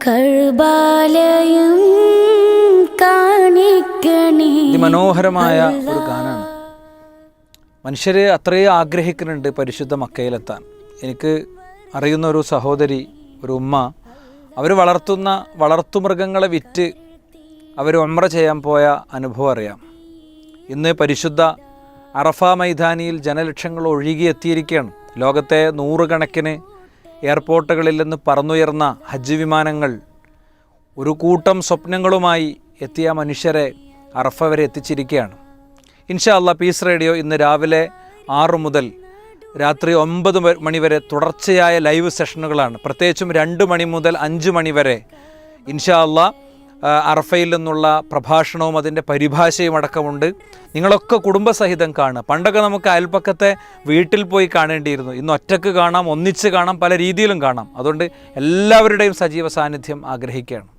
കർബാലയം കാണിക്കണേ. മനോഹരമായ ഒരു ഗാനമാണ്. മനുഷ്യർ അത്രയും ആഗ്രഹിക്കുന്നുണ്ട് പരിശുദ്ധ മക്കയിലെത്താൻ. എനിക്ക് അറിയുന്ന ഒരു സഹോദരി, ഒരു ഉമ്മ, അവർ വളർത്തുന്ന വളർത്തുമൃഗങ്ങളെ വിറ്റ് അവർ ഉംറ ചെയ്യാൻ പോയ അനുഭവം അറിയാം. ഇന്ന് പരിശുദ്ധ അറഫ മൈതാനിയിൽ ജനലക്ഷങ്ങൾ ഒഴുകിയെത്തിയിരിക്കുകയാണ്. ലോകത്തെ നൂറുകണക്കിന് എയർപോർട്ടുകളിൽ നിന്ന് പറന്നുയർന്ന ഹജ്ജ് വിമാനങ്ങൾ ഒരു കൂട്ടം സ്വപ്നങ്ങളുമായി എത്തിയ മനുഷ്യരെ അറഫ വരെ എത്തിച്ചിരിക്കുകയാണ്. ഇൻഷാ അല്ലാഹ് പീസ് റേഡിയോ ഇന്ന് രാവിലെ 6 മുതൽ രാത്രി 9 മണി വരെ തുടർച്ചയായ ലൈവ് സെഷനുകളാണ്. പ്രത്യേകിച്ചും 2 മണി മുതൽ 5 മണി വരെ ഇൻഷാ അല്ലാഹ് അറഫയിൽ നിന്നുള്ള പ്രഭാഷണവും അതിൻ്റെ പരിഭാഷയും അടക്കമുണ്ട്. നിങ്ങളൊക്കെ കുടുംബസഹിതം കാണുക. പണ്ടൊക്കെ നമുക്ക് അയൽപ്പക്കത്തെ വീട്ടിൽ പോയി കാണേണ്ടിയിരുന്നു. ഇന്ന് ഒറ്റക്ക് കാണാം, ഒന്നിച്ച് കാണാം, പല രീതിയിലും കാണാം. അതുകൊണ്ട് എല്ലാവരുടെയും സജീവ സാന്നിധ്യം ആഗ്രഹിക്കുകയാണ്.